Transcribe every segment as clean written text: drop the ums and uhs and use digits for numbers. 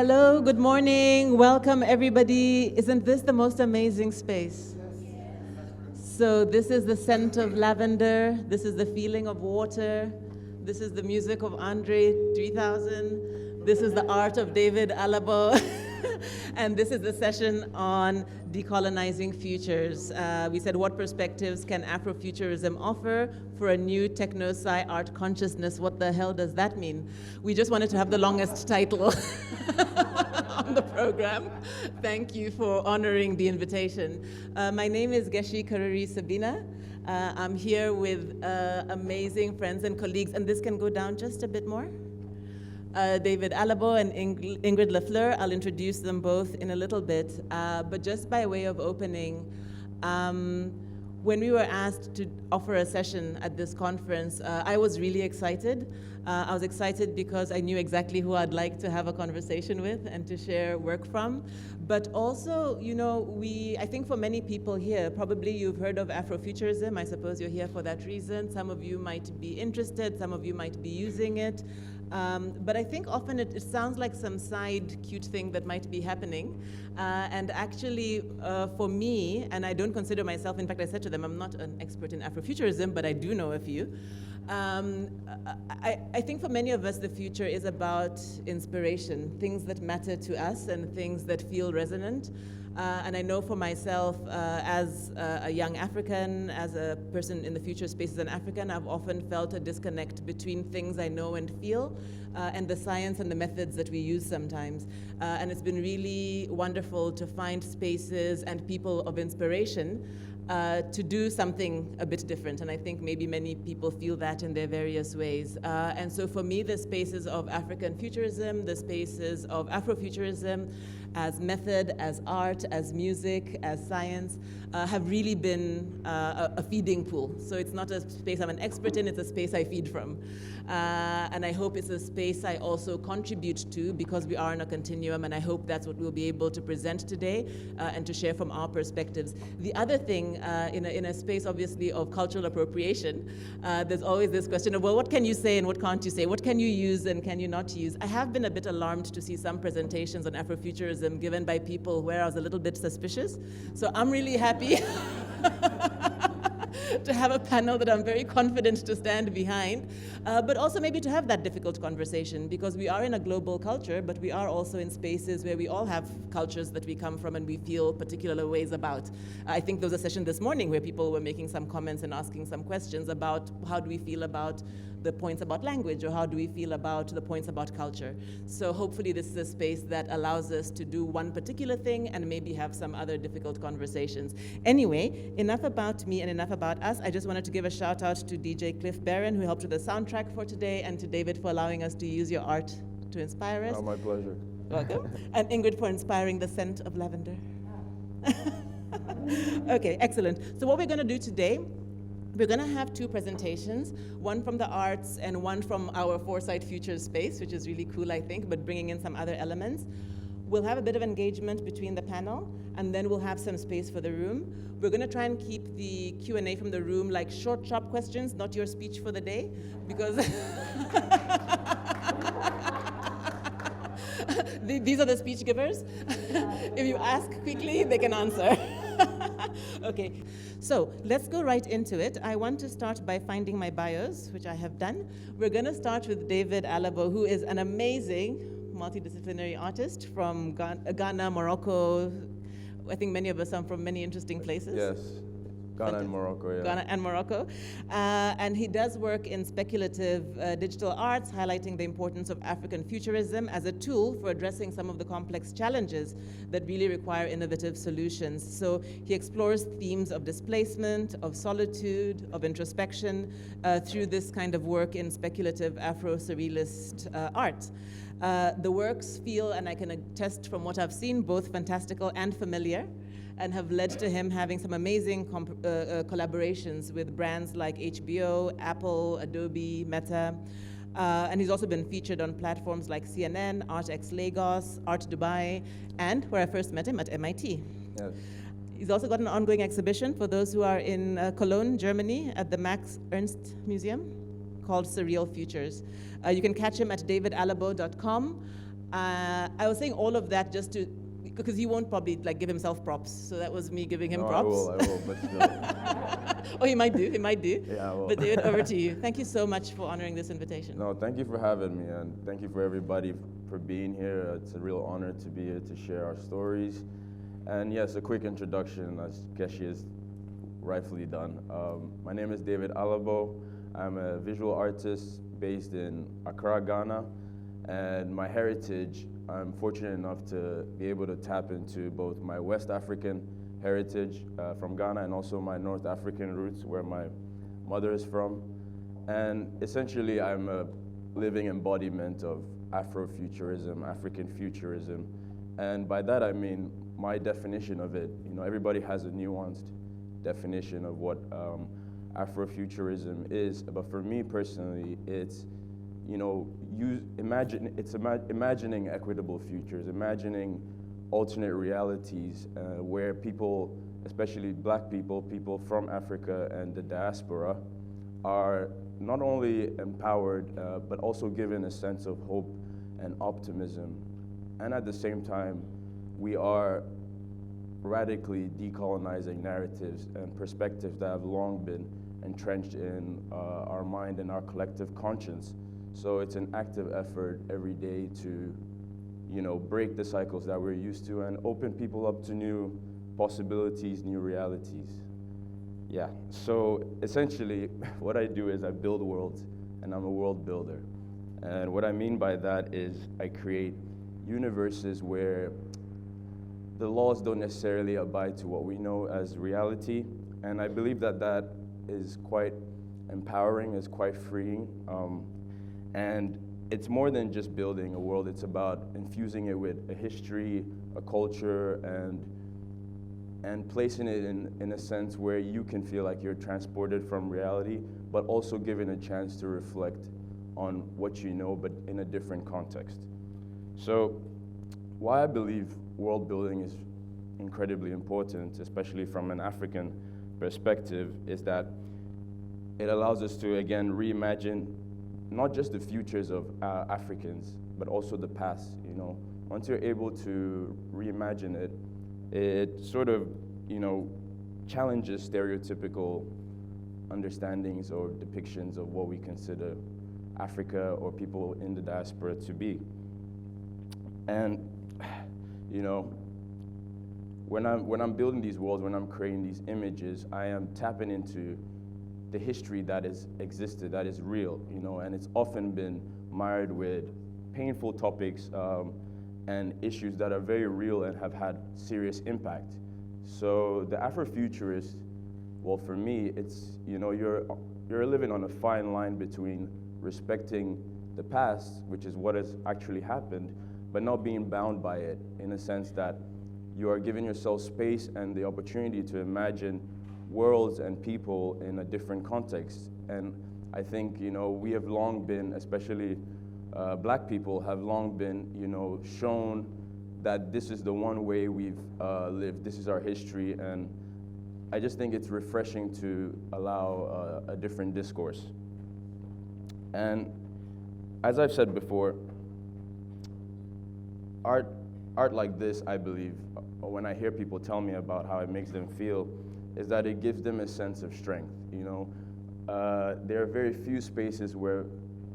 Hello, good morning, welcome everybody. Isn't this the most amazing space? So this is the scent of lavender, this is the feeling of water, this is the music of Andre 3000, this is the art of David Alabo, and this is the session on decolonizing futures. We said, what perspectives can AfroFuturism offer for a new techno-sci-art consciousness? What the hell does that mean? We just wanted to have the longest title on the program. Thank you for honoring the invitation. My name is Geshi Karuri Sabina. I'm here with amazing friends and colleagues, and this can go down just a bit more. David Alabo and Ingrid Lafleur. I'll introduce them both in a little bit, but just by way of opening, when we were asked to offer a session at this conference, I was really excited. I was excited because I knew exactly who I'd like to have a conversation with and to share work from. But also, you know, I think for many people here, probably you've heard of Afrofuturism. I suppose you're here for that reason. Some of you might be interested, some of you might be using it. But I think often it sounds like some side cute thing that might be happening. And actually, for me, and I don't consider myself, in fact, I said to them, I'm not an expert in Afrofuturism, but I do know a few. I think for many of us, the future is about inspiration, things that matter to us and things that feel resonant. And I know for myself, as a young African, as a person in the future space as an African, I've often felt a disconnect between things I know and feel and the science and the methods that we use sometimes. And it's been really wonderful to find spaces and people of inspiration to do something a bit different. And I think maybe many people feel that in their various ways. And so for me, the spaces of African futurism, the spaces of Afrofuturism, as method, as art, as music, as science, have really been a feeding pool. So it's not a space I'm an expert in, it's a space I feed from. And I hope it's a space I also contribute to because we are in a continuum, and I hope that's what we'll be able to present today and to share from our perspectives. The other thing, in a space obviously of cultural appropriation, there's always this question of, well, what can you say and what can't you say? What can you use and can you not use? I have been a bit alarmed to see some presentations on Afrofuturism given by people where I was a little bit suspicious. So I'm really happy to have a panel that I'm very confident to stand behind, but also maybe to have that difficult conversation, because we are in a global culture, but we are also in spaces where we all have cultures that we come from and we feel particular ways about. I think there was a session this morning where people were making some comments and asking some questions about how do we feel about the points about language, or how do we feel about the points about culture. So hopefully this is a space that allows us to do one particular thing and maybe have some other difficult conversations. Anyway, enough about me and enough about us. I just wanted to give a shout out to DJ Cliff Barron, who helped with the soundtrack for today, and to David for allowing us to use your art to inspire us. Oh, my pleasure. Welcome. And Ingrid for inspiring the scent of lavender. Okay, excellent. So what we're going to do today, we're going to have two presentations, one from the arts and one from our Foresight Futures space, which is really cool, I think, but bringing in some other elements. We'll have a bit of engagement between the panel, and then we'll have some space for the room. We're going to try and keep the Q&A from the room like short, sharp questions, not your speech for the day, because these are the speech givers. If you ask quickly, they can answer. Okay, so let's go right into it. I want to start by finding my bios, which I have done. We're going to start with David Alabo, who is an amazing multidisciplinary artist from Ghana, Morocco. I think many of us are from many interesting places. Yes, Ghana and Morocco, yeah. Ghana and Morocco. And he does work in speculative digital arts, highlighting the importance of African futurism as a tool for addressing some of the complex challenges that really require innovative solutions. So he explores themes of displacement, of solitude, of introspection through this kind of work in speculative Afro-surrealist art. The works feel, and I can attest from what I've seen, both fantastical and familiar, and have led to him having some amazing collaborations with brands like HBO, Apple, Adobe, Meta. And he's also been featured on platforms like CNN, ArtX Lagos, Art Dubai, and where I first met him at MIT. Yes. He's also got an ongoing exhibition for those who are in Cologne, Germany, at the Max Ernst Museum, called Surreal Futures. You can catch him at davidalabo.com. I was saying all of that just to, because he won't probably like give himself props, so that was me giving him props. I will, but still. Oh, he might do. Yeah, I will. But David, over to you. Thank you so much for honoring this invitation. No, thank you for having me, and thank you for everybody for being here. It's a real honor to be here to share our stories. And yes, a quick introduction, as Keshi has rightfully done. My name is David Alabo. I'm a visual artist based in Accra, Ghana, and my heritage, I'm fortunate enough to be able to tap into both my West African heritage from Ghana and also my North African roots, where my mother is from. And essentially, I'm a living embodiment of Afrofuturism, African futurism. And by that, I mean my definition of it. You know, everybody has a nuanced definition of what Afrofuturism is. But for me personally, it's, you know, imagining equitable futures, imagining alternate realities where people, especially black people, people from Africa and the diaspora, are not only empowered, but also given a sense of hope and optimism. And at the same time, we are radically decolonizing narratives and perspectives that have long been entrenched in our mind and our collective conscience. So it's an active effort every day to, you know, break the cycles that we're used to and open people up to new possibilities, new realities. Yeah, so essentially what I do is I build worlds, and I'm a world builder. And what I mean by that is I create universes where the laws don't necessarily abide to what we know as reality. And I believe that that is quite empowering, is quite freeing. And it's more than just building a world, it's about infusing it with a history, a culture, and placing it in a sense where you can feel like you're transported from reality, but also given a chance to reflect on what you know, but in a different context. So why I believe world building is incredibly important, especially from an African perspective, is that it allows us to, again, reimagine not just the futures of Africans, but also the past, you know. Once you're able to reimagine it, it sort of, you know, challenges stereotypical understandings or depictions of what we consider Africa or people in the diaspora to be. And, you know, when I'm building these worlds, when I'm creating these images, I am tapping into the history that has existed, that is real, you know, and it's often been mired with painful topics and issues that are very real and have had serious impact. So the Afrofuturist, well, for me, it's, you know, you're living on a fine line between respecting the past, which is what has actually happened, but not being bound by it, in a sense that you are giving yourself space and the opportunity to imagine worlds and people in a different context. And I think, you know, we have long been, especially black people, have long been, you know, shown that this is the one way we've lived, this is our history, and I just think it's refreshing to allow a different discourse. And as I've said before, art like this, I believe, or when I hear people tell me about how it makes them feel, is that it gives them a sense of strength, you know. There are very few spaces where,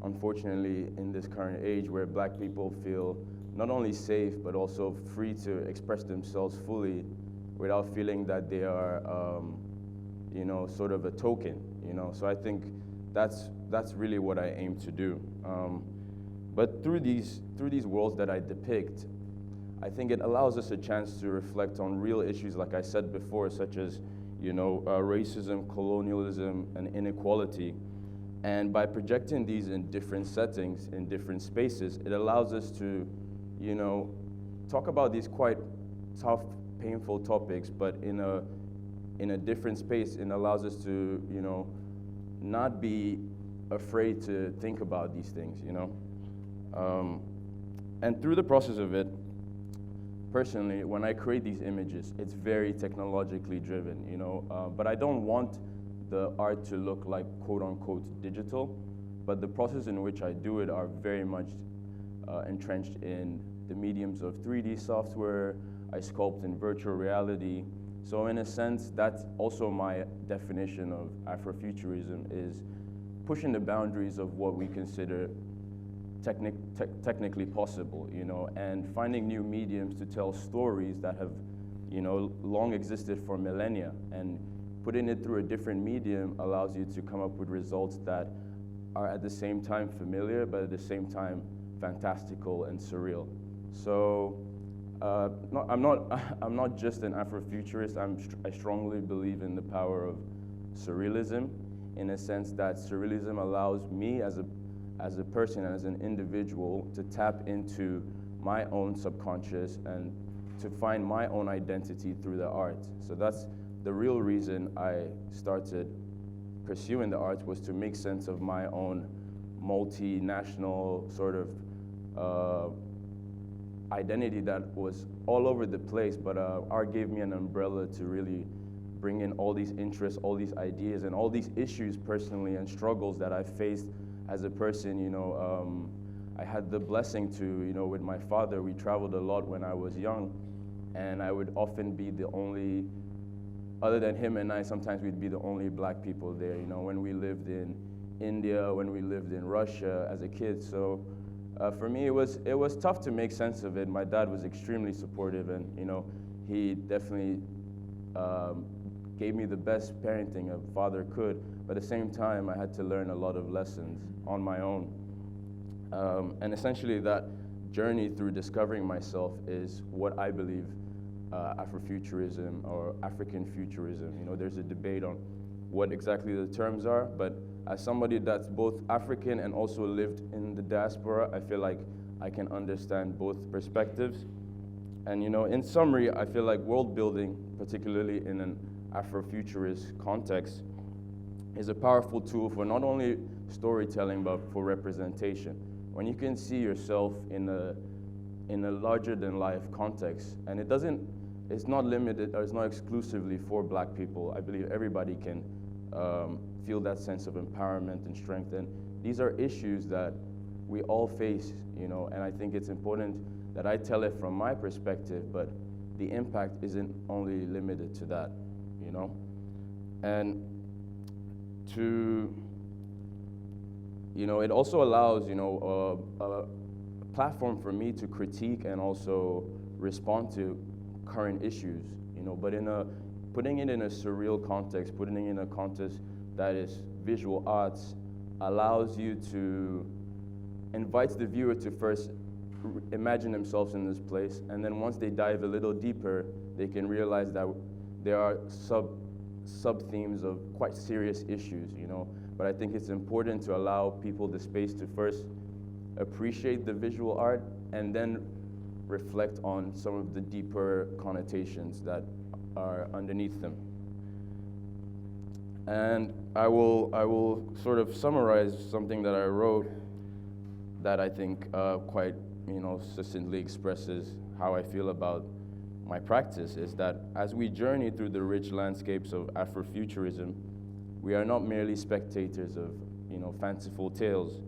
unfortunately, in this current age, where black people feel not only safe, but also free to express themselves fully without feeling that they are, you know, sort of a token, you know. So I think that's really what I aim to do. But through these worlds that I depict, I think it allows us a chance to reflect on real issues, like I said before, such as, you know, racism, colonialism, and inequality. And by projecting these in different settings, in different spaces, it allows us to, you know, talk about these quite tough, painful topics, but in a different space. It allows us to, you know, not be afraid to think about these things, you know. And through the process of it, personally, when I create these images, it's very technologically driven, you know, but I don't want the art to look like quote unquote digital, but the process in which I do it are very much entrenched in the mediums of 3D software. I sculpt in virtual reality. So in a sense, that's also my definition of Afrofuturism, is pushing the boundaries of what we consider technically possible, you know, and finding new mediums to tell stories that have, you know, long existed for millennia. And putting it through a different medium allows you to come up with results that are at the same time familiar, but at the same time fantastical and surreal. So I'm not just an Afrofuturist. I strongly believe in the power of surrealism, in a sense that surrealism allows me as a person, as an individual, to tap into my own subconscious and to find my own identity through the art. So that's the real reason I started pursuing the arts, was to make sense of my own multinational sort of identity that was all over the place, but art gave me an umbrella to really bring in all these interests, all these ideas, and all these issues personally and struggles that I faced as a person. You know, I had the blessing to, you know, with my father, we traveled a lot when I was young, and I would often be the only, other than him and I, sometimes we'd be the only black people there, you know, when we lived in India, when we lived in Russia as a kid. So for me, it was tough to make sense of it. My dad was extremely supportive, and, you know, he definitely gave me the best parenting a father could, but at the same time, I had to learn a lot of lessons on my own. And essentially that journey through discovering myself is what I believe Afrofuturism or African futurism. You know, there's a debate on what exactly the terms are, but as somebody that's both African and also lived in the diaspora, I feel like I can understand both perspectives. And, you know, in summary, I feel like world building, particularly in an Afrofuturist context, is a powerful tool for not only storytelling, but for representation. When you can see yourself in a larger than life context, and it's not limited, or it's not exclusively for black people. I believe everybody can feel that sense of empowerment and strength. And these are issues that we all face, you know, and I think it's important that I tell it from my perspective, but the impact isn't only limited to that, you know? And you know, it also allows, you know, a platform for me to critique and also respond to current issues, you know, but putting it in a surreal context, putting it in a context that is visual arts, allows you to invites the viewer to first imagine themselves in this place, and then once they dive a little deeper, they can realize that there are sub-themes of quite serious issues, you know. But I think it's important to allow people the space to first appreciate the visual art and then reflect on some of the deeper connotations that are underneath them. And I will sort of summarize something that I wrote that I think quite, you know, succinctly expresses how I feel about my practice, is that as we journey through the rich landscapes of Afrofuturism, we are not merely spectators of, you know, fanciful tales.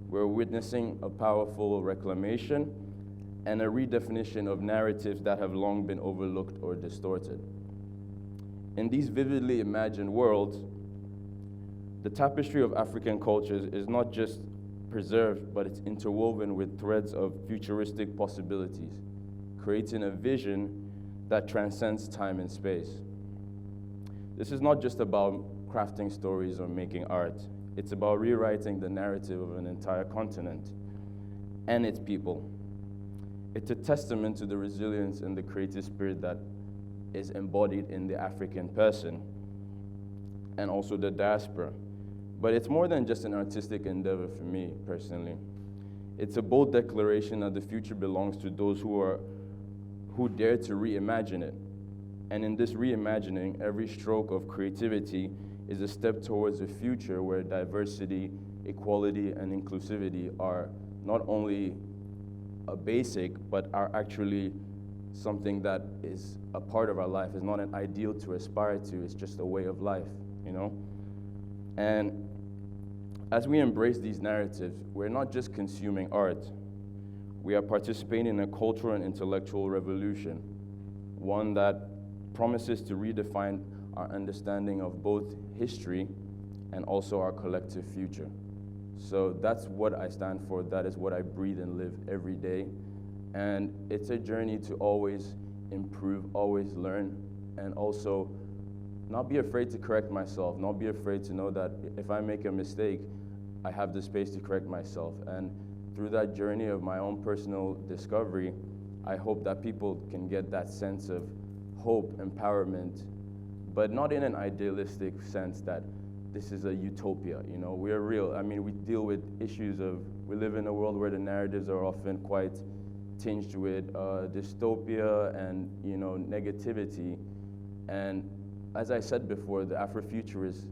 We're witnessing a powerful reclamation and a redefinition of narratives that have long been overlooked or distorted. In these vividly imagined worlds, the tapestry of African cultures is not just preserved, but it's interwoven with threads of futuristic possibilities, creating a vision that transcends time and space. This is not just about crafting stories or making art. It's about rewriting the narrative of an entire continent and its people. It's a testament to the resilience and the creative spirit that is embodied in the African person and also the diaspora. But it's more than just an artistic endeavor for me, personally. It's a bold declaration that the future belongs to those who dare to reimagine it. And in this reimagining, every stroke of creativity is a step towards a future where diversity, equality, and inclusivity are not only a basic, but are actually something that is a part of our life. It's not an ideal to aspire to, it's just a way of life, you know? And as we embrace these narratives, we're not just consuming art, We are participating in a cultural and intellectual revolution, one that promises to redefine our understanding of both history and also our collective future. So that's what I stand for, that is what I breathe and live every day. And it's a journey to always improve, always learn, and also not be afraid to correct myself, not be afraid to know that if I make a mistake, I have the space to correct myself. And through that journey of my own personal discovery, I hope that people can get that sense of hope, empowerment, but not in an idealistic sense that this is a utopia, you know, we're real. I mean, we deal with issues of, we live in a world where the narratives are often quite tinged with dystopia and, you know, negativity. And as I said before, the Afrofuturist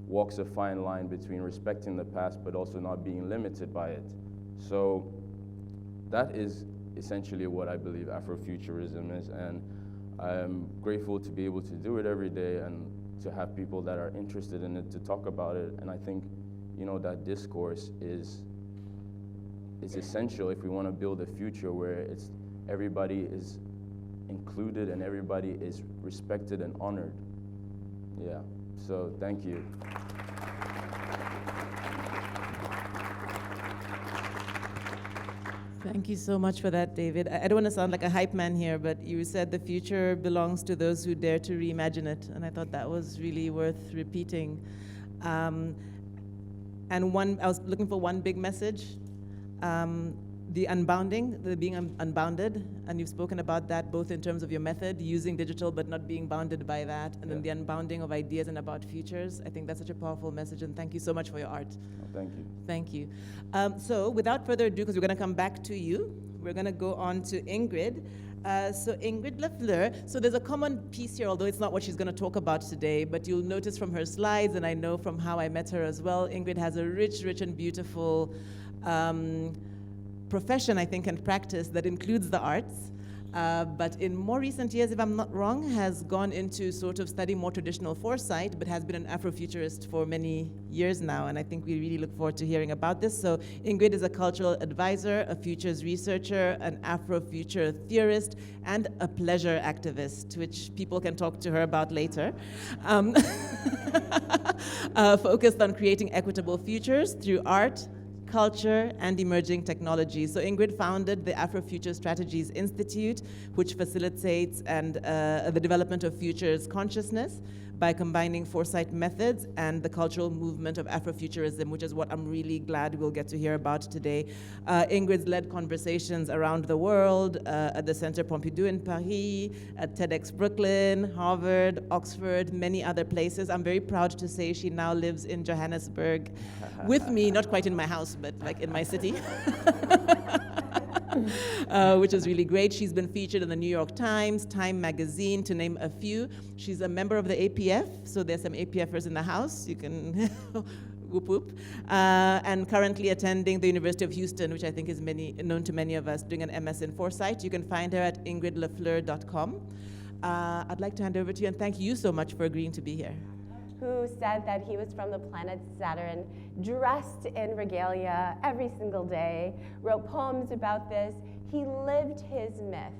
walks a fine line between respecting the past but also not being limited by it. So that is essentially what I believe Afrofuturism is, and I'm grateful to be able to do it every day and to have people that are interested in it to talk about it. And I think, you know, that discourse is essential if we want to build a future where everybody is included and everybody is respected and honored. Yeah, so thank you. Thank you so much for that, David. I don't want to sound like a hype man here, but you said the future belongs to those who dare to reimagine it, and I thought that was really worth repeating. And I was looking for one big message, the unbounding, the being unbounded, and you've spoken about that both in terms of your method, using digital but not being bounded by that, and then the unbounding of ideas and about futures. I think that's such a powerful message, and thank you so much for your art. Thank you. Thank you. So without further ado, because we're going to come back to you, we're going to go on to Ingrid. So Ingrid Lafleur, so there's a common piece here, although it's not what she's going to talk about today, but you'll notice from her slides, and I know from how I met her as well, Ingrid has a rich and beautiful profession, I think, and practice that includes the arts. But in more recent years, if I'm not wrong, has gone into sort of studying more traditional foresight, but has been an Afrofuturist for many years now, and I think we really look forward to hearing about this. So Ingrid is a cultural advisor, a futures researcher, an Afrofuture theorist, and a pleasure activist, which people can talk to her about later. Focused on creating equitable futures through art, culture, and emerging technologies. So Ingrid founded the Afrofuture Strategies Institute, which facilitates the development of futures consciousness by combining foresight methods and the cultural movement of Afrofuturism, which is what I'm really glad we'll get to hear about today. Ingrid's led conversations around the world at the Centre Pompidou in Paris, at TEDx Brooklyn, Harvard, Oxford, many other places. I'm very proud to say she now lives in Johannesburg with me, not quite in my house, but like in my city. Which is really great. She's been featured in the New York Times, Time Magazine, to name a few. She's a member of the APF, so there's some APFers in the house. You can whoop whoop. And currently attending the University of Houston, which I think is known to many of us, doing an MS in Foresight. You can find her at ingridlafleur.com. I'd like to hand over to you, and thank you so much for agreeing to be here. Who said that he was from the planet Saturn, dressed in regalia every single day, wrote poems about this. He lived his myth.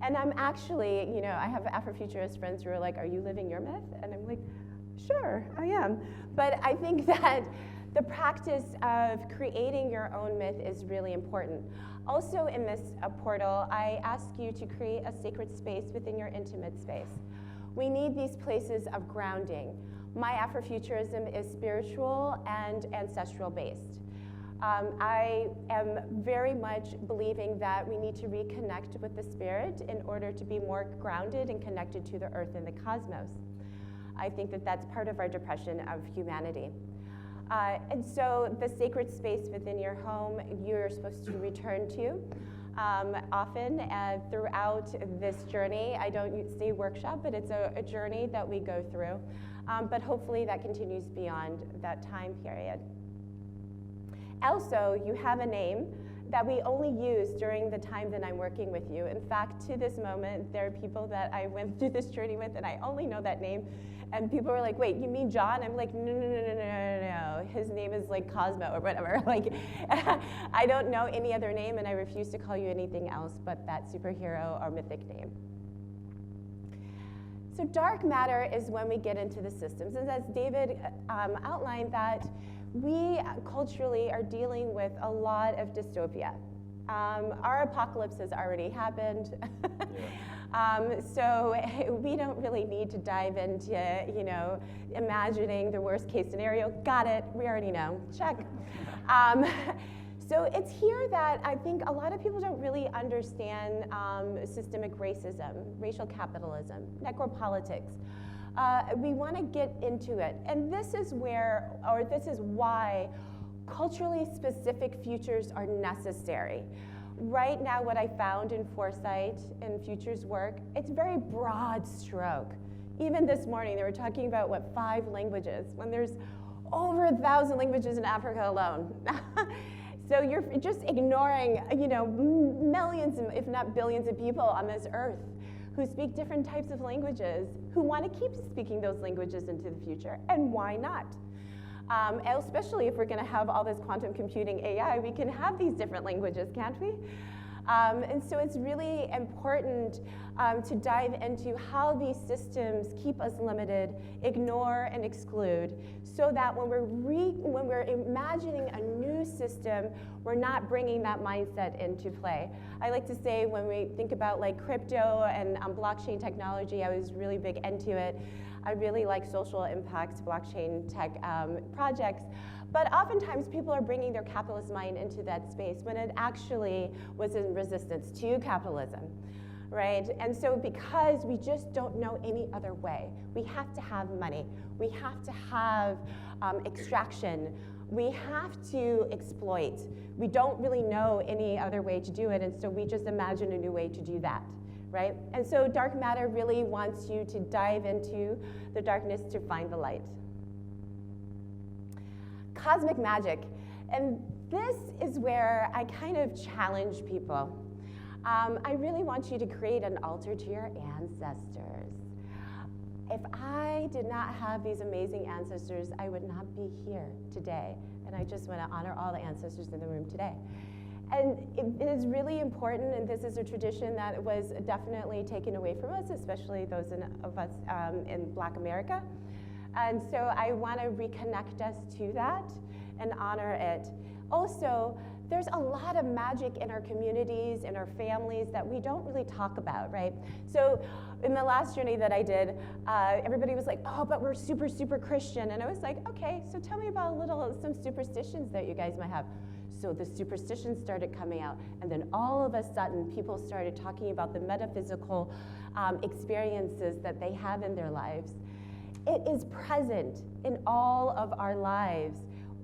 And I'm actually, you know, I have Afrofuturist friends who are like, are you living your myth? And I'm like, sure, I am. But I think that the practice of creating your own myth is really important. Also in this portal, I ask you to create a sacred space within your intimate space. We need these places of grounding. My Afrofuturism is spiritual and ancestral based. I am very much believing that we need to reconnect with the spirit in order to be more grounded and connected to the earth and the cosmos. I think that that's part of our depression of humanity. And so the sacred space within your home, you're supposed to return to. Often throughout this journey, I don't say workshop, but it's a journey that we go through. But hopefully that continues beyond that time period. Also, you have a name that we only use during the time that I'm working with you. In fact, to this moment, there are people that I went through this journey with, and I only know that name. And people were like, wait, you mean John? I'm like, no. His name is like Cosmo or whatever. Like, I don't know any other name, and I refuse to call you anything else but that superhero or mythic name. So dark matter is when we get into the systems. And as David outlined, that we culturally are dealing with a lot of dystopia. Our apocalypse has already happened. So we don't really need to dive into, imagining the worst case scenario. Got it, we already know, check. So it's here that I think a lot of people don't really understand systemic racism, racial capitalism, necropolitics. We want to get into it. And this is why culturally specific futures are necessary. Right now, what I found in Foresight and Futures work, it's very broad stroke. Even this morning, they were talking about, 5 languages, when there's over 1,000 languages in Africa alone. So you're just ignoring, millions, if not billions of people on this earth who speak different types of languages, who want to keep speaking those languages into the future, and why not? Especially if we're going to have all this quantum computing AI, we can have these different languages, can't we? And so it's really important to dive into how these systems keep us limited, ignore and exclude, so that when we're imagining a new system, we're not bringing that mindset into play. I like to say, when we think about like crypto and blockchain technology, I was really big into it. I really like social impact blockchain tech projects. But oftentimes people are bringing their capitalist mind into that space when it actually was in resistance to capitalism, right? And so because we just don't know any other way, we have to have money, we have to have extraction, we have to exploit. We don't really know any other way to do it, and so we just imagine a new way to do that. Right? And so dark matter really wants you to dive into the darkness to find the light. Cosmic magic. And this is where I kind of challenge people. I really want you to create an altar to your ancestors. If I did not have these amazing ancestors, I would not be here today. And I just want to honor all the ancestors in the room today. And it is really important, and this is a tradition that was definitely taken away from us, especially those of us in Black America. And so I want to reconnect us to that and honor it. Also, there's a lot of magic in our communities, in our families, that we don't really talk about, right? So in the last journey that I did, everybody was like, oh, but we're super, super Christian. And I was like, okay, so tell me about some superstitions that you guys might have. So the superstitions started coming out, and then all of a sudden, people started talking about the metaphysical experiences that they have in their lives. It is present in all of our lives.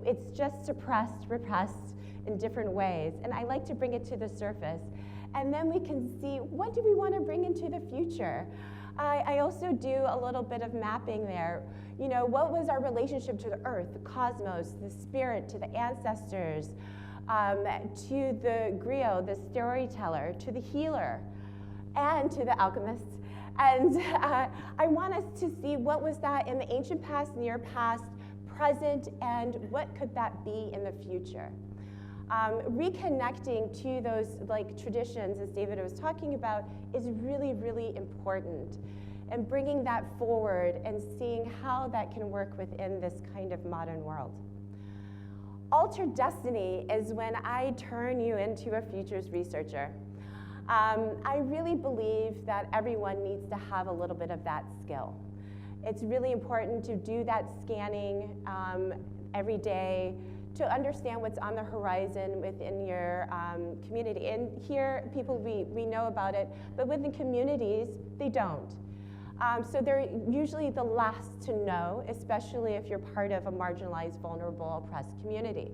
It's just suppressed, repressed in different ways, and I like to bring it to the surface. And then we can see, what do we want to bring into the future? I also do a little bit of mapping there. What was our relationship to the earth, the cosmos, the spirit, to the ancestors, to the griot, the storyteller, to the healer, and to the alchemist. And I want us to see what was that in the ancient past, near past, present, and what could that be in the future. Reconnecting to those traditions, as David was talking about, is really, really important. And bringing that forward and seeing how that can work within this kind of modern world. Altered destiny is when I turn you into a futures researcher. I really believe that everyone needs to have a little bit of that skill. It's really important to do that scanning every day, to understand what's on the horizon within your community. And here, people, we know about it, but within communities, they don't. So they're usually the last to know, especially if you're part of a marginalized, vulnerable, oppressed community.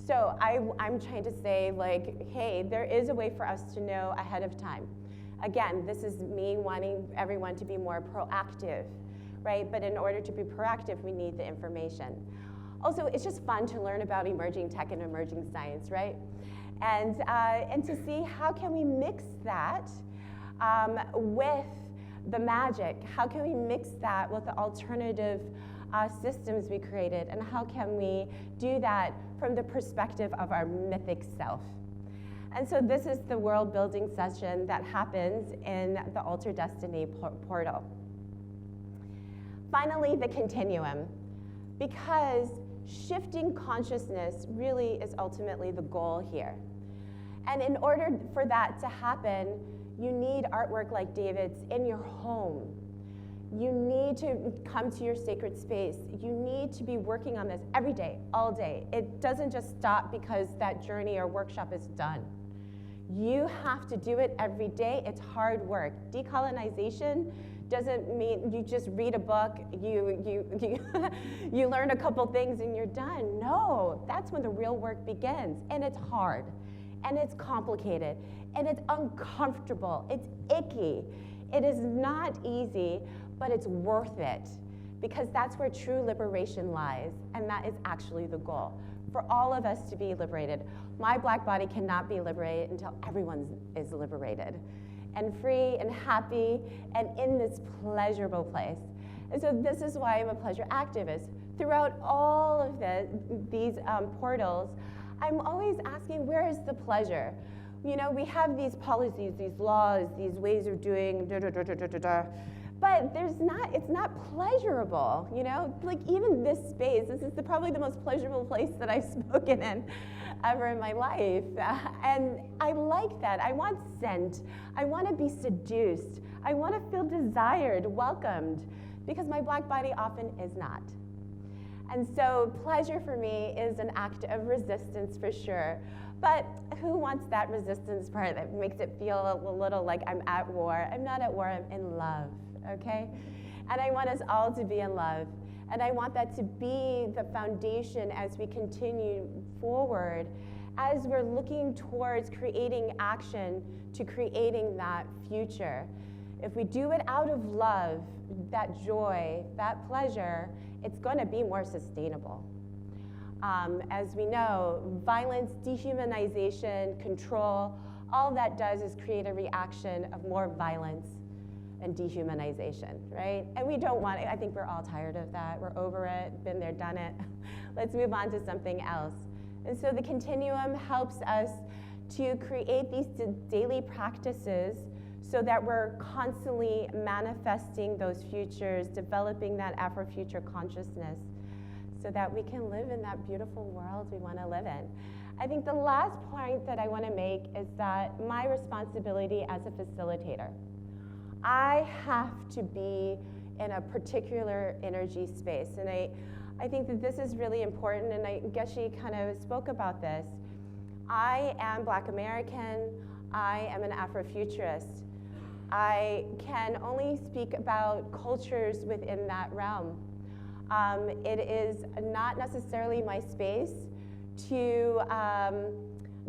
So I'm trying to say, hey, there is a way for us to know ahead of time. Again, this is me wanting everyone to be more proactive, right? But in order to be proactive, we need the information. Also, it's just fun to learn about emerging tech and emerging science, right? And to see how can we mix that with the magic? How can we mix that with the alternative systems we created? And how can we do that from the perspective of our mythic self? And so this is the world building session that happens in the Alter Destiny portal. Finally, the continuum, because shifting consciousness really is ultimately the goal here. And in order for that to happen, you need artwork like David's in your home. You need to come to your sacred space. You need to be working on this every day, all day. It doesn't just stop because that journey or workshop is done. You have to do it every day. It's hard work. Decolonization doesn't mean you just read a book, you learn a couple things and you're done. No, that's when the real work begins. And it's hard, and it's complicated, and it's uncomfortable, it's icky. It is not easy, but it's worth it, because that's where true liberation lies, and that is actually the goal, for all of us to be liberated. My black body cannot be liberated until everyone is liberated and free and happy and in this pleasurable place. And so this is why I'm a pleasure activist. Throughout all of these portals, I'm always asking, where is the pleasure? You know, we have these policies, these laws, these ways of doing but it's not pleasurable, you know? Like even this space, this is probably the most pleasurable place that I've spoken in ever in my life. And I like that. I want scent. I want to be seduced. I want to feel desired, welcomed, because my black body often is not. And so pleasure for me is an act of resistance for sure. But who wants that resistance part that makes it feel a little like I'm at war? I'm not at war, I'm in love, okay? And I want us all to be in love. And I want that to be the foundation as we continue forward, as we're looking towards creating action to creating that future. If we do it out of love, that joy, that pleasure, it's going to be more sustainable. As we know, violence, dehumanization, control, all that does is create a reaction of more violence and dehumanization, right? And we don't want it. I think we're all tired of that. We're over it, been there, done it. Let's move on to something else. And so the continuum helps us to create these daily practices so that we're constantly manifesting those futures, developing that Afro-future consciousness, so that we can live in that beautiful world we want to live in. I think the last point that I want to make is that my responsibility as a facilitator, I have to be in a particular energy space. And I think that this is really important, and I guess she kind of spoke about this. I am Black American. I am an Afrofuturist. I can only speak about cultures within that realm. It is not necessarily my space to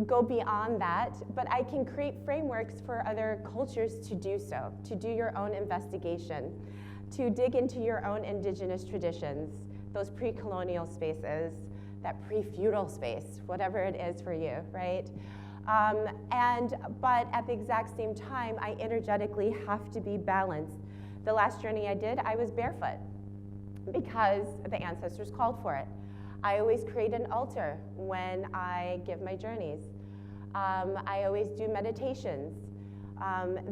go beyond that, but I can create frameworks for other cultures to do so, to do your own investigation, to dig into your own indigenous traditions, those pre-colonial spaces, that pre-feudal space, whatever it is for you, right? But at the exact same time, I energetically have to be balanced. The last journey I did, I was barefoot because the ancestors called for it. I always create an altar when I give my journeys. I always do meditations.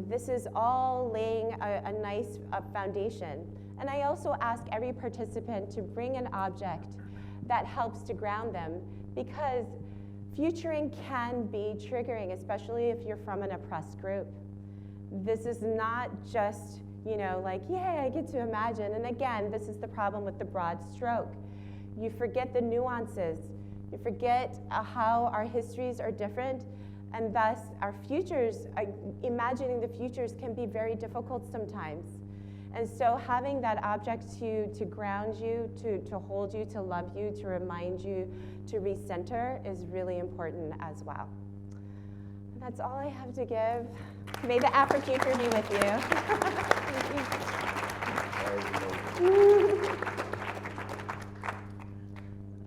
This is all laying a nice foundation. And I also ask every participant to bring an object that helps to ground them, because futuring can be triggering, especially if you're from an oppressed group. This is not just, you know, like, yay, I get to imagine. And again, this is the problem with the broad stroke. You forget the nuances. You forget how our histories are different, and thus our futures, imagining the futures can be very difficult sometimes. And so having that object to ground you, to hold you, to love you, to remind you, to recenter is really important as well. And that's all I have to give. May the Afrofuture be with you.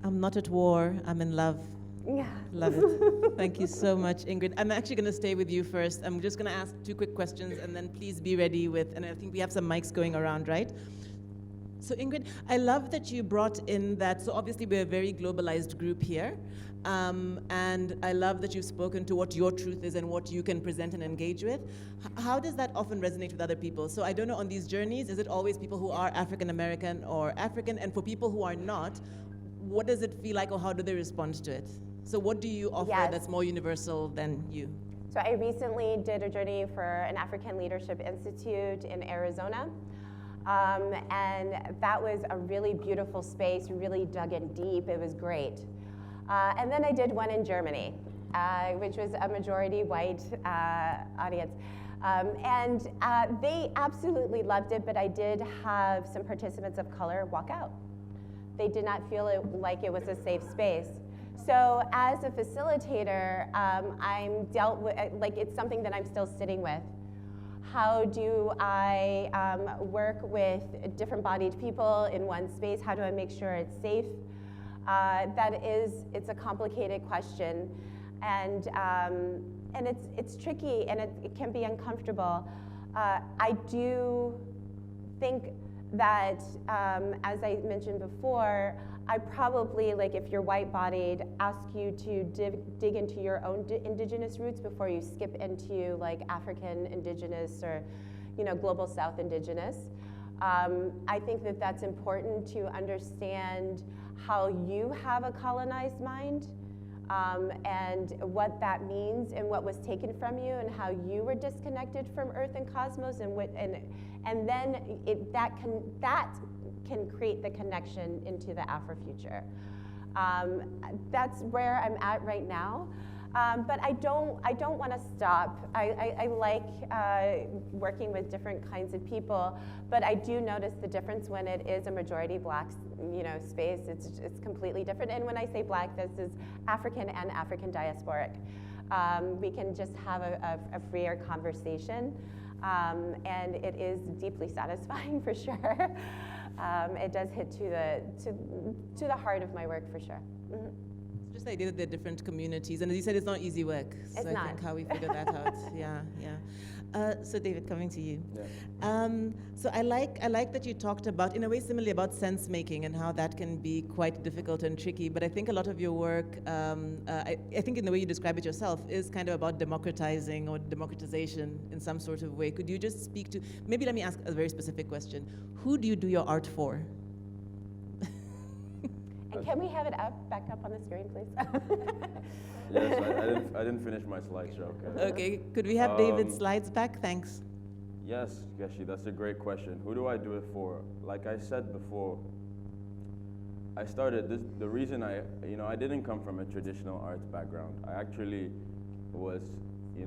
I'm not at war, I'm in love. Yeah. Love it. Thank you so much, Ingrid. I'm actually going to stay with you first. I'm just going to ask 2 quick questions, and then please be ready with, and I think we have some mics going around, right? So Ingrid, I love that you brought in that, so obviously we're a very globalized group here, and I love that you've spoken to what your truth is and what you can present and engage with. How does that often resonate with other people? So I don't know, on these journeys, is it always people who are African American or African? And for people who are not, what does it feel like, or how do they respond to it? So what do you offer Yes. that's more universal than you? So I recently did a journey for an African Leadership Institute in Arizona. And that was a really beautiful space, really dug in deep. It was great. And then I did one in Germany, which was a majority white audience. And they absolutely loved it, but I did have some participants of color walk out. They did not feel like it was a safe space. So as a facilitator, I'm dealt with, like, it's something that I'm still sitting with. How do I work with different bodied people in one space? How do I make sure it's safe? It's a complicated question. And it's tricky, and it can be uncomfortable. I do think that, as I mentioned before, I probably, like, if you're white-bodied, ask you to dig into your own indigenous roots before you skip into, like, African indigenous or, global South indigenous. I think that that's important to understand how you have a colonized mind, and what that means and what was taken from you and how you were disconnected from Earth and cosmos, and then that can create the connection into the Afrofuture. That's where I'm at right now. But I don't want to stop. I like working with different kinds of people, but I do notice the difference when it is a majority Black, space. It's completely different. And when I say Black, this is African and African diasporic. We can just have a freer conversation, and it is deeply satisfying for sure. It does hit to the heart of my work for sure. Mm-hmm. Just the idea that they're different communities, and as you said, it's not easy work. So It's I not. think how we figure that out. Yeah. So David, coming to you. Yeah. So I like that you talked about, in a way, similarly about sense making and how that can be quite difficult and tricky. But I think a lot of your work, I think in the way you describe it yourself, is kind of about democratizing or democratization in some sort of way. Could you just speak to? Maybe let me ask a very specific question. Who do you do your art for? And can we have it back up on the screen, please? Yes, I didn't finish my slideshow. Okay, could we have David's slides back? Thanks. Yes, Geshi, that's a great question. Who do I do it for? Like I said before, I started this, the reason I didn't come from a traditional arts background. I actually was,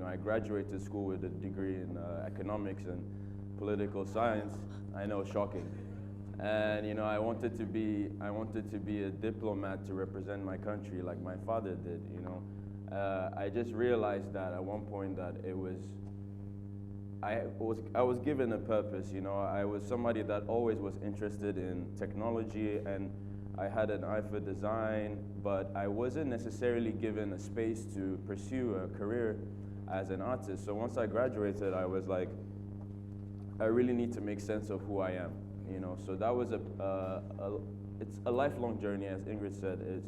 I graduated school with a degree in economics and political science. I know, shocking. And I wanted to be a diplomat to represent my country like my father did. I just realized that at one point that I was given a purpose. I was somebody that always was interested in technology, and I had an eye for design, but I wasn't necessarily given a space to pursue a career as an artist. So once I graduated, I was like, I really need to make sense of who I am. So that was it's a lifelong journey, as Ingrid said.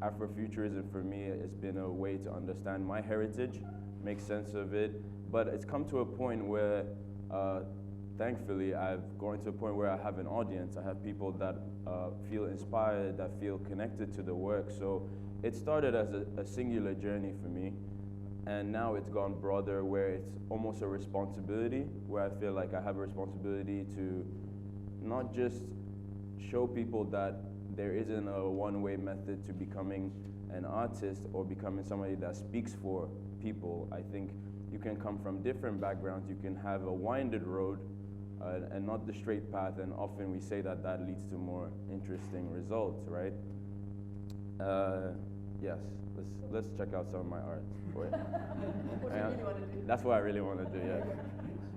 Afrofuturism for me has been a way to understand my heritage, make sense of it, but it's come to a point where, thankfully, I've gone to a point where I have an audience. I have people that feel inspired, that feel connected to the work. So it started as a singular journey for me. And now it's gone broader, where it's almost a responsibility, where I feel like I have a responsibility to not just show people that there isn't a one-way method to becoming an artist or becoming somebody that speaks for people. I think you can come from different backgrounds, you can have a winded road and not the straight path, and often we say that that leads to more interesting results, right? Yes, let's check out some of my art. That's what I really want to do, yeah.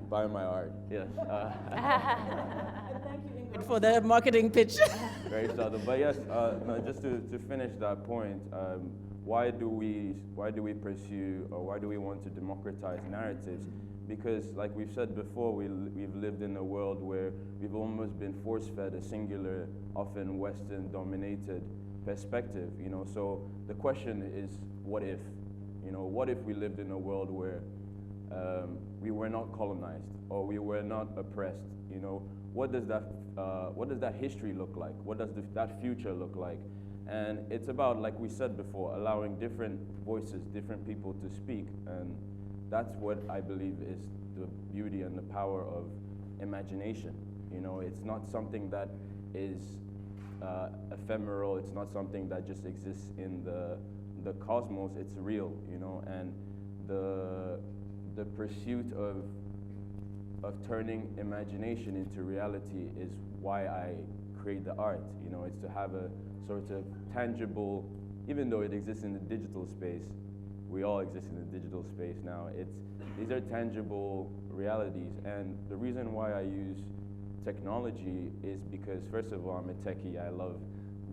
buy my art, yes. And thank you, Ingrid, for the marketing pitch. Very subtle, but yes. No, just to finish that point, why do we pursue, or why do we want to democratize narratives? Because, like we've said before, we've lived in a world where we've almost been force-fed a singular, often Western-dominated perspective. You know, so the question is, what if? You know, what if we lived in a world where we were not colonized, or we were not oppressed? You know, what does that history look like? What does that future look like? And it's about, like we said before, allowing different voices, different people to speak, and that's what I believe is the beauty and the power of imagination. You know, it's not something that is ephemeral. It's not something that just exists in the cosmos. It's real, you know, and the pursuit of turning imagination into reality is why I create the art. You know, it's to have a sort of tangible, even though it exists in the digital space, we all exist in the digital space now. These are tangible realities, and the reason why I use technology is because, first of all, I'm a techie. I love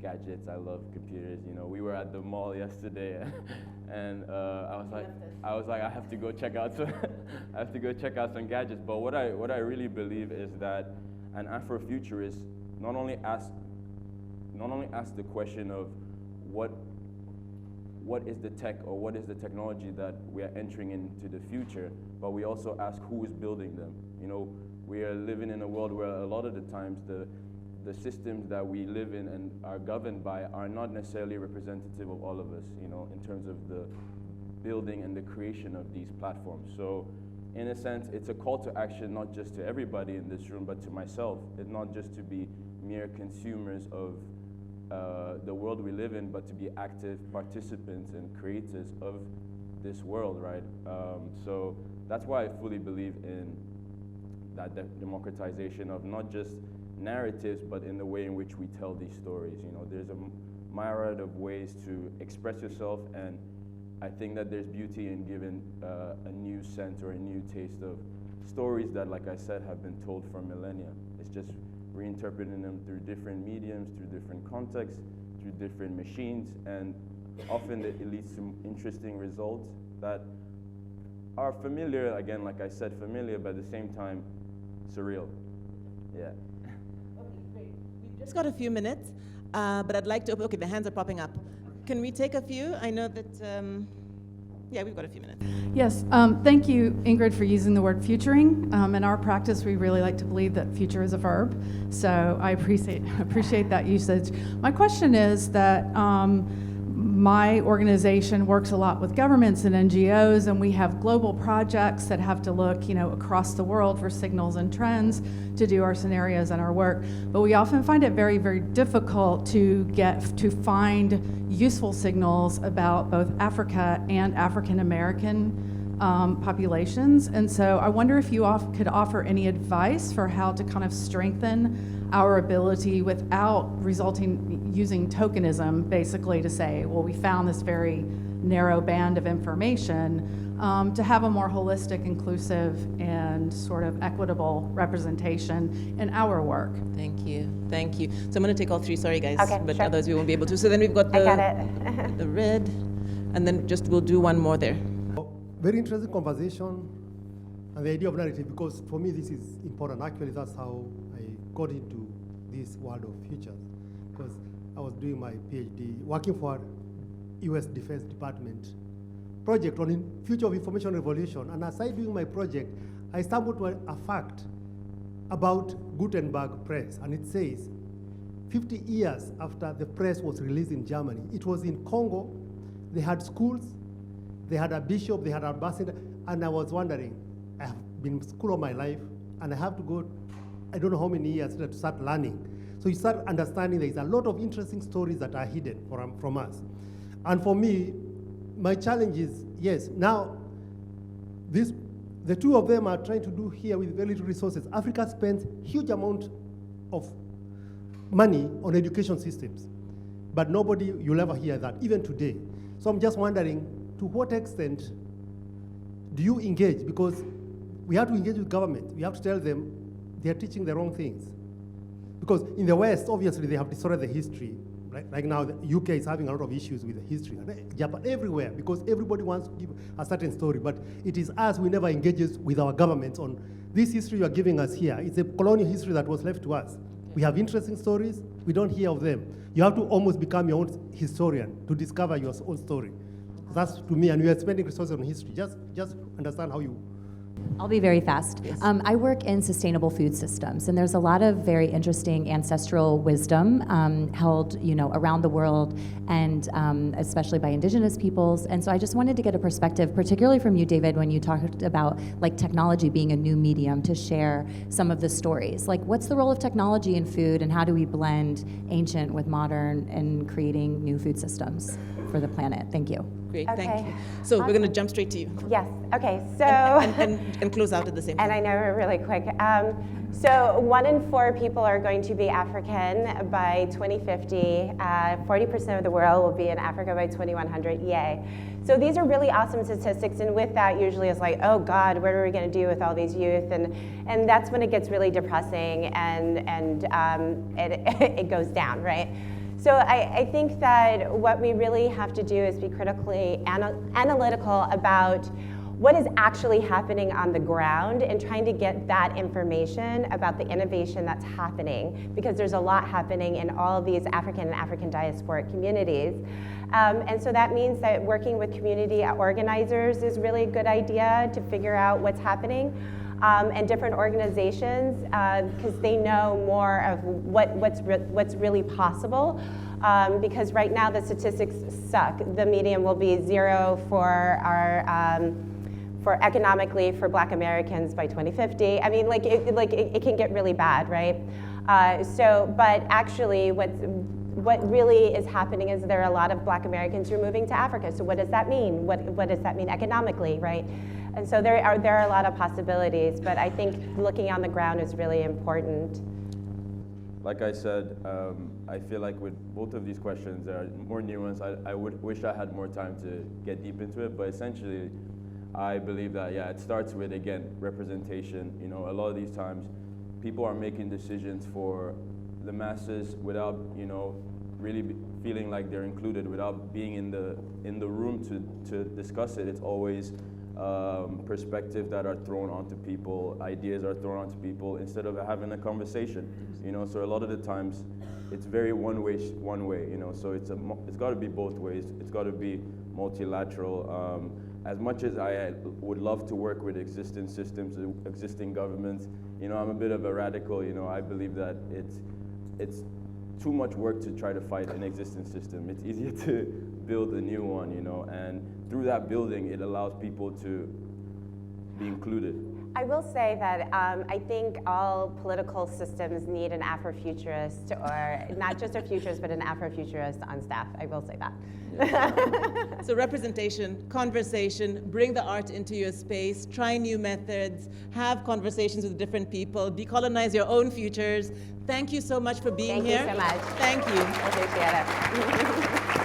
gadgets. I love computers. You know, we were at the mall yesterday, and I was like, I have to go check out some, I have to go check out some gadgets. But what I really believe is that an Afrofuturist not only asks the question of what is the tech, or what is the technology that we are entering into the future, but we also ask who is building them. You know, we are living in a world where a lot of the times the systems that we live in and are governed by are not necessarily representative of all of us, you know, in terms of the building and the creation of these platforms. So in a sense, it's a call to action, not just to everybody in this room, but to myself. It's not just to be mere consumers of the world we live in, but to be active participants and creators of this world, right? So that's why I fully believe in that democratization of not just narratives, but in the way in which we tell these stories. You know, there's a myriad of ways to express yourself, and I think that there's beauty in giving a new sense or a new taste of stories that, like I said, have been told for millennia. It's just reinterpreting them through different mediums, through different contexts, through different machines, and often it leads to interesting results that are familiar, again, like I said, familiar, but at the same time, surreal. Yeah. Okay, great. We've just got a few minutes, but I'd like to, okay, the hands are popping up. Can we take a few? I know that, yeah, we've got a few minutes. Yes, thank you, Ingrid, for using the word futuring. In our practice, we really like to believe that future is a verb, so I appreciate that usage. My question is that my organization works a lot with governments and NGOs, and we have global projects that have to look, you know, across the world for signals and trends to do our scenarios and our work. But we often find it very, very difficult to find useful signals about both Africa and African American populations. And so I wonder if you could offer any advice for how to kind of strengthen our ability without using tokenism, basically to say, well, we found this very narrow band of information, to have a more holistic, inclusive, and sort of equitable representation in our work. Thank you, thank you. So I'm going to take all three, sorry guys, Okay, but sure. otherwise we won't be able to. So then we've got I got it. the red, and then we'll do one more there. Very interesting conversation and the idea of narrative, because for me this is important. Actually, that's how I got into this world of futures, because I was doing my PhD working for US Defense Department project on future of information revolution, and as I doing my project, I stumbled to a fact about Gutenberg press, and it says 50 years after the press was released in Germany, it was in Congo, they had schools, they had a bishop, they had an ambassador, and I was wondering, I have been in school all my life, and I have to go, I don't know how many years to start learning. So you start understanding there's a lot of interesting stories that are hidden from us. And for me, my challenge is, yes, now, the two of them are trying to do here with very little resources. Africa spends huge amount of money on education systems, but nobody, you'll ever hear that, even today. So I'm just wondering, to what extent do you engage? Because we have to engage with government. We have to tell them they are teaching the wrong things. Because in the West, obviously, they have distorted the history. Like now, the UK is having a lot of issues with the history. Japan, everywhere, because everybody wants to give a certain story. But it is us who never engages with our governments on this history you are giving us here. It's a colonial history that was left to us. We have interesting stories. We don't hear of them. You have to almost become your own historian to discover your own story. That's to me, and we are spending resources on history. Just understand how you. I'll be very fast. Yes. I work in sustainable food systems, and there's a lot of very interesting ancestral wisdom held, around the world, and especially by indigenous peoples. And so I just wanted to get a perspective, particularly from you, David, when you talked about like technology being a new medium to share some of the stories. Like, what's the role of technology in food, and how do we blend ancient with modern in creating new food systems for the planet? Thank you. Great, Okay. thank you. So we're going to jump straight to you. Yes, okay, so. And close out at the same time. And I know really quick. So 1 in 4 people are going to be African by 2050. 40% of the world will be in Africa by 2100, yay. So these are really awesome statistics, and with that usually it's like, oh God, what are we gonna do with all these youth? And that's when it gets really depressing and it goes down, right? So I think that what we really have to do is be critically analytical about what is actually happening on the ground and trying to get that information about the innovation that's happening, because there's a lot happening in all of these African and African diasporic communities. And so that means that working with community organizers is really a good idea to figure out what's happening. And different organizations, because they know more of what's really possible. Because right now the statistics suck. The median will be 0 for our for economically for Black Americans by 2050. I mean, it can get really bad, right? But actually, what really is happening is there are a lot of Black Americans who are moving to Africa. So what does that mean? What does that mean economically, right? And so there are a lot of possibilities, but I think looking on the ground is really important. Like I said, I feel like with both of these questions, there are more nuance. I would wish I had more time to get deep into it, but essentially, I believe that, yeah, it starts with, again, representation. A lot of these times, people are making decisions for the masses without, really feeling like they're included, without being in the room to discuss it. It's always perspectives that are thrown onto people, ideas are thrown onto people instead of having a conversation. So a lot of the times it's very one way. So it's got to be both ways. It's got to be multilateral. As much as I would love to work with existing systems, existing governments, I'm a bit of a radical. I believe that it's too much work to try to fight an existing system. It's easier to build a new one, and through that building, it allows people to be included. I will say that I think all political systems need an Afrofuturist, or not just a futurist, but an Afrofuturist on staff. I will say that. Yeah. So representation, conversation, bring the art into your space, try new methods, have conversations with different people, decolonize your own futures. Thank you so much for being here. Thank you so much. Thank you. I appreciate it.